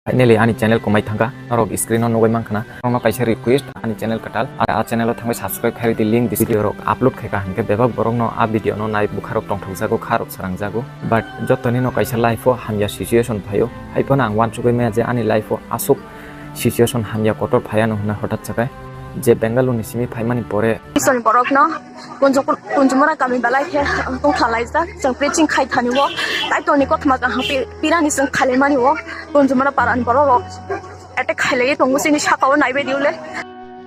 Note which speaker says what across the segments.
Speaker 1: Finally, ani channel ko mai thanga norok screen on nogoi mangkhana no kaisa request ani channel katal a channel o thangbai subscribe khai di link this video rok upload khai ka hanke bebak borok no a video no nai bukharok tongthokjago kharok sarangjago but jotoni no kaisa life o hamya situation phayo haipona ang wansugoi me je ani life o asuk situation hamya kotor phayano huna hotat chakai je Bengaluru ni simi phaimani pore
Speaker 2: Son borok no kunjumara kami balai he tong khalai jak jang preaching khai thani wo tai to ni ko thma ka pirani sang khale mani wo kunjumara paran borok attack khale tong musini sakao naibe diule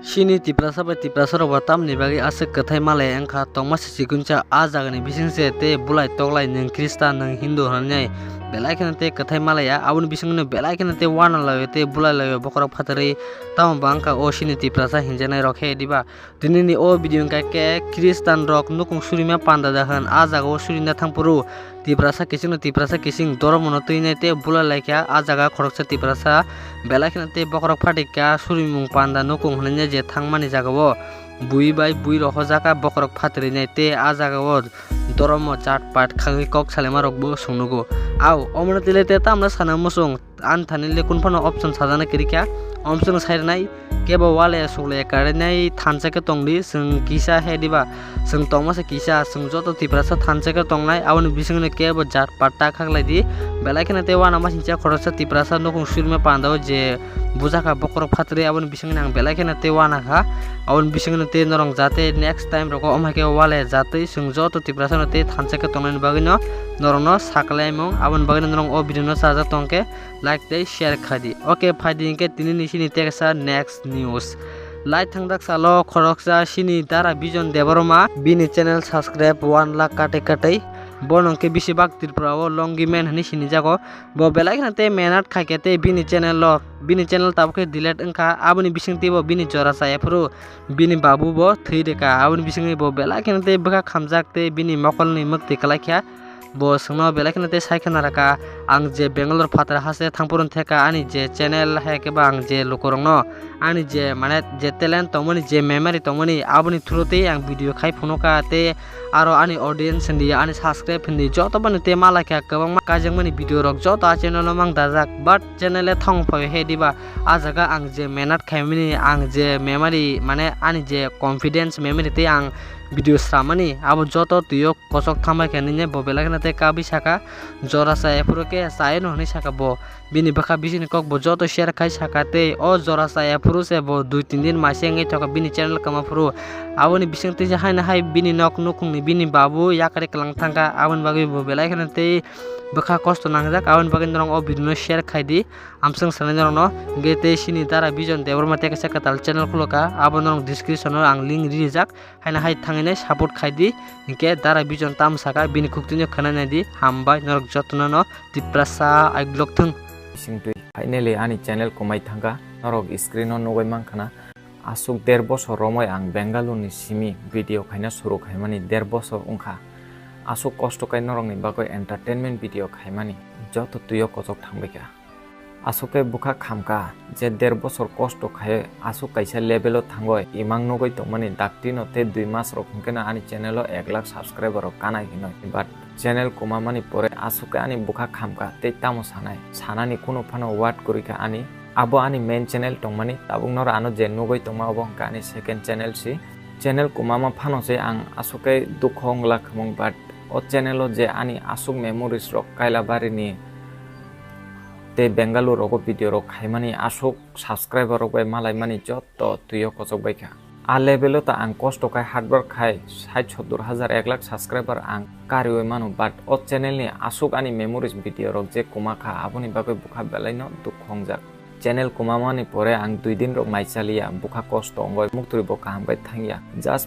Speaker 3: Sini tiprasa ba tiprasa ro batam ni bagi ase kathai malai angkha tongma sikuncha a jagani bisingse te bulai toglai nang Kristan nang Hindu hanai belai kana te kathai malaya abun bisingno belai kana te wana lawe te bulai lawe bokorok phatari tam bangka o sini tiprasa hinjanai rokhe diba dinini o video ka ke Kristan rok nukung surima panda dahan a jaga o surina thangpuru tiprasa kising doromono tuine te bulai laikya a jaga khoroksa tiprasa belai kana te bokorok phatika surimung panda nukung hanai je thangmani jagao bui bai bui ro hojaka bokorok phatri nai te a jagao doromo chat pat khangi kok salema rok bo sungnugo aw omna tilete tamna sana musung an thanile kunphano option sajana kirikya option sairnai kebo wale sugle karenai thanchake tongli sung kisa hediba sung tongmasa kisa sung joto tiprasa thanchake tongnai awni bisingne kebo jat patta khaglai di belaikena te wana masincha khorasa tiprasa nokung surme pandao je bujaka bokorok phatri awni bisingne ang belaikena te wana kha awni bisingne te norong jate next time roko omhake wale jate sung joto tiprasa no te thanchake tongnai bagino norongno saklaimong awni bagino norong o video no saja tongke like dei share khadi okay phadi inke tinini sini teksa next news like thangdak salo khoroksa sini dara vision deboroma bini channel subscribe 1 lakh katai bonongke bisibak tirpurao longi men hani sini jago bo belai khante menat khaikete bini channel tabke delete engka abuni bisingti bo bini jora sayapuru bini babu bo thireka abuni bisingi bo belai khante baka khamjakte bini mokolni mukti kalaikya bo sungno belai khante saikhana raka ang je Bengaluru phatra hase thangpurun theka ani je channel heke bang je lokorongno ani je mane je talent tomoni je memory tomoni abuni throte ang video khai phonoka te aro ani audience ndi ani subscribe ndi joto bani te malakya kabang kajangmani video rok joto channel mang dajak but channel e thong phoi he diba a jaga ang je menat khaimini ang je memory mane ani je confidence memory te ang video sramani abo joto tuyo kosok thamai kenine bo belakna te kabi saka jora sa epuroke saino hani saka bo bini baka bisini kok bo joto share khai saka te o jora sa epuru se bo 2-3 din masenge thoka bini channel kama puru aboni bisingte je haina hai bini nok nukung ni bini babu yakare klang thangka abon bagi bo belakna te baka kosto nangjak abon bagi norong o video no share khai di amsang sanai norong gete sini dara vision deborma te ka tal channel kuloka abon norong description no ang link rijak haina hai thangine support khai di inke dara vision tam saka bini kuktino khanana di hambai norok jotno no tiprasa aiglok thung
Speaker 1: singtui finally ani channel ko mai thanga norok screen on nogoi mangkhana asuk 1.5 bosor romoi ang Bengaluru ni simi video khaina suru khaimani 1.5 bosor ungkha asuk kosto kai norong ni bagoi entertainment video khaimani joto tuyo kojok thangbaika asuke bukha khamka je 1.5 bosor kosto khaye asuk kaisa level o thangoi imang nogoi tongmani daktino te 2 mas rok hungkena ani channel o 1 lakh subscriber rok kanai hinoi but channel komamani pore asuke ani bukha khamka te tamo sanani kuno phano word korika ani abo ani main channel tongmani tabung nor ano je nogoi tongma obo hungka ani second channel si channel komama phano se ang asuke dukhong lakhmong but o channel o je ani asuk memories rok kailabari ni te Bengaluru rok video rok khaimani asuk subscriber rok bai malai mani joto tuyo kojok baika a level o ta ang kosto kai hard work khai 60,000 1 lakh subscriber ang karioi manu but o channel ni asuk ani memories video rok je kumakha aboni bagoi bukha belaino dukhongjak channel kumamani pore ang 2 din rok maichalia bukha kosto ongoi mukturi bo kaham bai thangya just